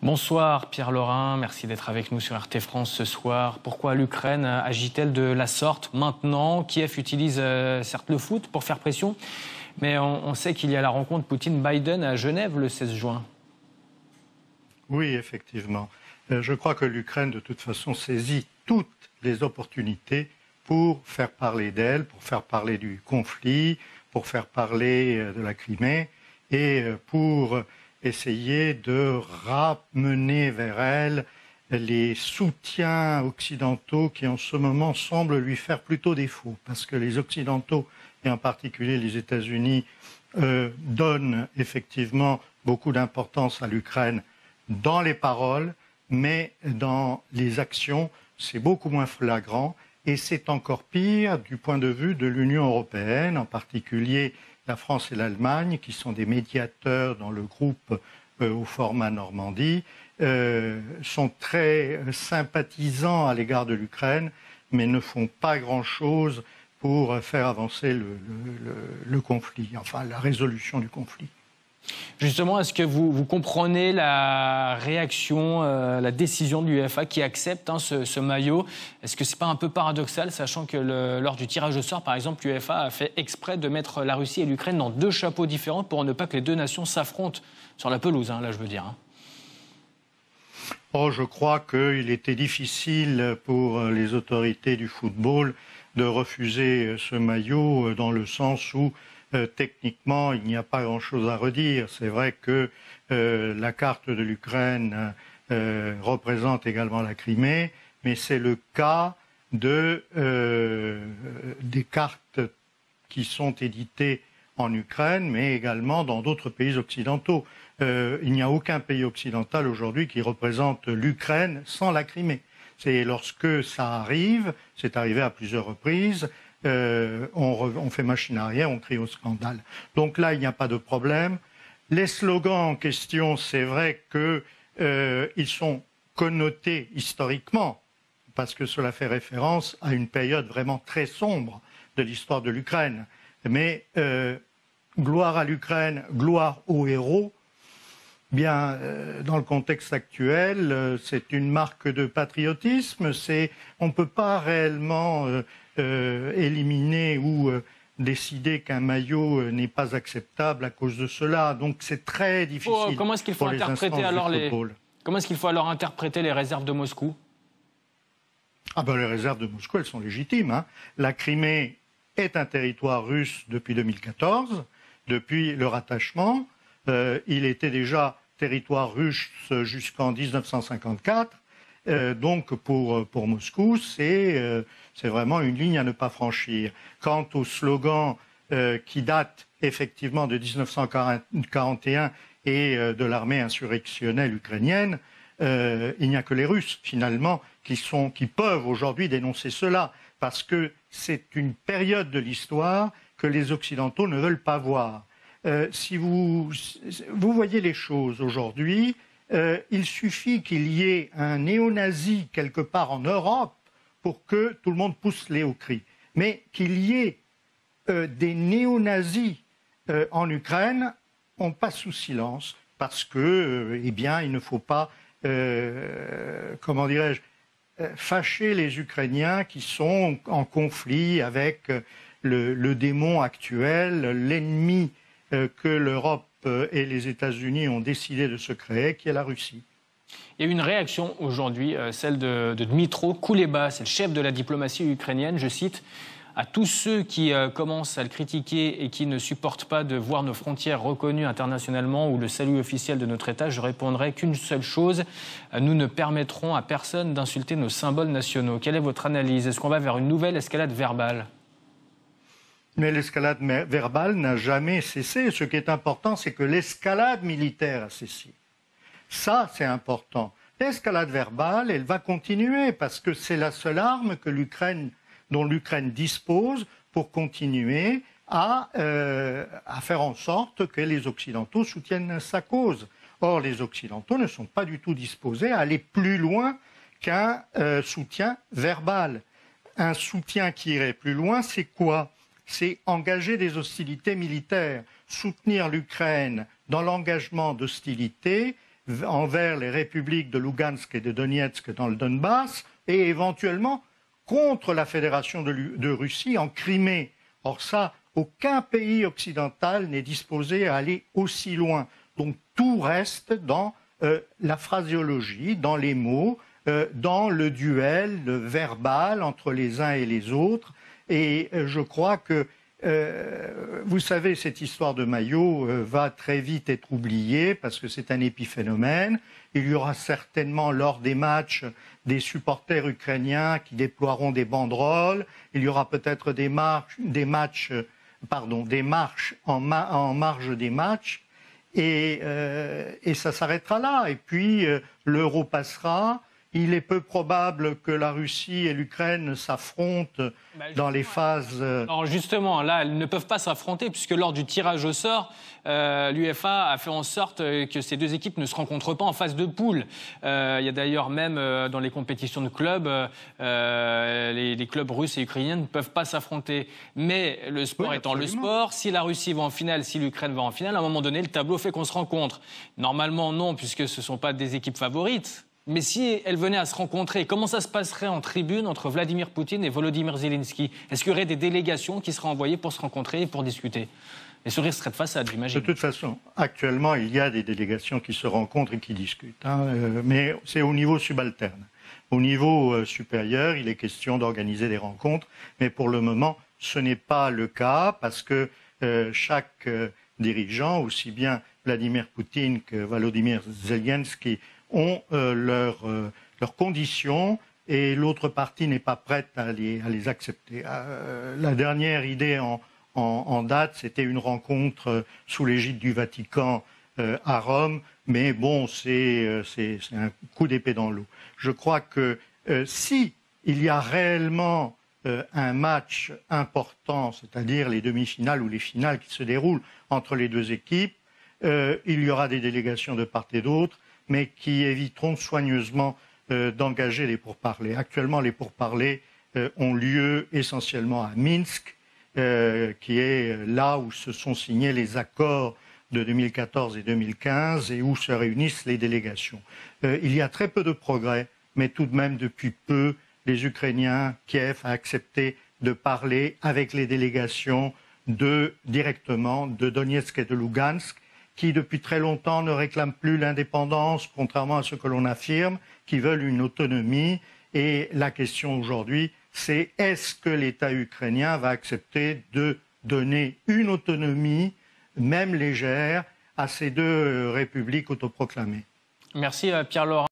Bonsoir Pierre Laurin, merci d'être avec nous sur RT France ce soir. Pourquoi l'Ukraine agit-elle de la sorte maintenant? Kiev utilise certes le foot pour faire pression, mais on sait qu'il y a la rencontre Poutine-Biden à Genève le 16 juin. Oui, effectivement. Je crois que l'Ukraine, de toute façon, saisit toutes les opportunités pour faire parler d'elle, pour faire parler du conflit, pour faire parler de la Crimée et pour essayer de ramener vers elle les soutiens occidentaux qui en ce moment semblent lui faire plutôt défaut, parce que les Occidentaux, et en particulier les États-Unis, donnent effectivement beaucoup d'importance à l'Ukraine dans les paroles, mais dans les actions, c'est beaucoup moins flagrant, et c'est encore pire du point de vue de l'Union européenne, en particulier la France et l'Allemagne, qui sont des médiateurs dans le groupe au format Normandie, sont très sympathisants à l'égard de l'Ukraine, mais ne font pas grand-chose pour faire avancer le conflit, enfin la résolution du conflit. Justement, est-ce que vous comprenez la réaction, la décision de l'UEFA qui accepte ce maillot? Est-ce que ce n'est pas un peu paradoxal, sachant que lors du tirage au sort, par exemple, l'UEFA a fait exprès de mettre la Russie et l'Ukraine dans deux chapeaux différents pour ne pas que les deux nations s'affrontent sur la pelouse, là je veux dire. Oh, je crois qu'il était difficile pour les autorités du football de refuser ce maillot dans le sens où techniquement, il n'y a pas grand-chose à redire. C'est vrai que la carte de l'Ukraine représente également la Crimée, mais c'est le cas des cartes qui sont éditées en Ukraine, mais également dans d'autres pays occidentaux. Il n'y a aucun pays occidental aujourd'hui qui représente l'Ukraine sans la Crimée. C'est lorsque ça arrive, c'est arrivé à plusieurs reprises, on fait machine arrière, on crie au scandale. Donc là, il n'y a pas de problème. Les slogans en question, c'est vrai qu'ils sont connotés historiquement, parce que cela fait référence à une période vraiment très sombre de l'histoire de l'Ukraine. Mais gloire à l'Ukraine, gloire aux héros, bien, dans le contexte actuel, c'est une marque de patriotisme. On ne peut pas réellement éliminer ou décider qu'un maillot n'est pas acceptable à cause de cela. Donc c'est très difficile. Comment est-ce qu'il faut interpréter alors Comment est-ce qu'il faut alors interpréter les réserves de Moscou? Ah ben les réserves de Moscou, elles sont légitimes, hein. La Crimée est un territoire russe depuis 2014, depuis le rattachement. Il était déjà territoire russe jusqu'en 1954. Donc pour Moscou, c'est vraiment une ligne à ne pas franchir. Quant au slogan qui date effectivement de 1941 et de l'armée insurrectionnelle ukrainienne, il n'y a que les Russes finalement qui peuvent aujourd'hui dénoncer cela, parce que c'est une période de l'histoire que les Occidentaux ne veulent pas voir. Si vous voyez les choses aujourd'hui, il suffit qu'il y ait un néo-nazi quelque part en Europe pour que tout le monde pousse les hauts cris. Mais qu'il y ait des néo-nazis en Ukraine, on passe sous silence parce que, eh bien, il ne faut pas, comment dirais-je, fâcher les Ukrainiens qui sont en conflit avec le démon actuel, l'ennemi que l'Europe et les États-Unis ont décidé de se créer, qui est la Russie. Il y a eu une réaction aujourd'hui, celle de Dmytro Kuleba, c'est le chef de la diplomatie ukrainienne, je cite, « À tous ceux qui commencent à le critiquer et qui ne supportent pas de voir nos frontières reconnues internationalement ou le salut officiel de notre État, je répondrai qu'une seule chose, nous ne permettrons à personne d'insulter nos symboles nationaux. » Quelle est votre analyse? Est-ce qu'on va vers une nouvelle escalade verbale? Mais l'escalade verbale n'a jamais cessé. Ce qui est important, c'est que l'escalade militaire a cessé. Ça, c'est important. L'escalade verbale, elle va continuer parce que c'est la seule arme dont l'Ukraine dispose pour continuer à faire en sorte que les Occidentaux soutiennent sa cause. Or, les Occidentaux ne sont pas du tout disposés à aller plus loin qu'un soutien verbal. Un soutien qui irait plus loin, c'est quoi? C'est engager des hostilités militaires, soutenir l'Ukraine dans l'engagement d'hostilités envers les républiques de Lugansk et de Donetsk dans le Donbass, et éventuellement contre la Fédération de Russie en Crimée. Or ça, aucun pays occidental n'est disposé à aller aussi loin. Donc tout reste dans la phraséologie, dans les mots, dans le duel verbal entre les uns et les autres. Et je crois que, vous savez, cette histoire de maillot va très vite être oubliée parce que c'est un épiphénomène. Il y aura certainement lors des matchs des supporters ukrainiens qui déploieront des banderoles. Il y aura peut-être des marches en marge des matchs. Et ça s'arrêtera là. Et puis l'euro passera. Il est peu probable que la Russie et l'Ukraine s'affrontent dans les phases... Alors justement, là, elles ne peuvent pas s'affronter puisque lors du tirage au sort, l'UEFA a fait en sorte que ces deux équipes ne se rencontrent pas en phase de poule. Il y a d'ailleurs même dans les compétitions de clubs, les clubs russes et ukrainiens ne peuvent pas s'affronter. Mais le sport étant le sport, si la Russie va en finale, si l'Ukraine va en finale, à un moment donné, le tableau fait qu'on se rencontre. Normalement, non, puisque ce ne sont pas des équipes favorites. Mais si elles venaient à se rencontrer, comment ça se passerait en tribune entre Vladimir Poutine et Volodymyr Zelensky? Est-ce qu'il y aurait des délégations qui seraient envoyées pour se rencontrer et pour discuter? Les sourires seraient de façade, j'imagine. De toute façon, actuellement, il y a des délégations qui se rencontrent et qui discutent. Mais c'est au niveau subalterne. Au niveau supérieur, il est question d'organiser des rencontres. Mais pour le moment, ce n'est pas le cas parce que chaque dirigeant, aussi bien Vladimir Poutine que Volodymyr Zelensky, ont leurs conditions et l'autre partie n'est pas prête à les accepter. La dernière idée en date, c'était une rencontre sous l'égide du Vatican à Rome, mais bon, c'est un coup d'épée dans l'eau. Je crois que si il y a réellement un match important, c'est-à-dire les demi-finales ou les finales qui se déroulent entre les deux équipes, il y aura des délégations de part et d'autre, mais qui éviteront soigneusement d'engager les pourparlers. Actuellement, les pourparlers ont lieu essentiellement à Minsk, qui est là où se sont signés les accords de 2014 et 2015 et où se réunissent les délégations. Il y a très peu de progrès, mais tout de même, depuis peu, les Ukrainiens, Kiev a accepté de parler avec les délégations directement de Donetsk et de Lugansk, qui depuis très longtemps ne réclament plus l'indépendance, contrairement à ce que l'on affirme, qui veulent une autonomie. Et la question aujourd'hui, c'est est-ce que l'État ukrainien va accepter de donner une autonomie, même légère, à ces deux républiques autoproclamées? Merci Pierre Laurent.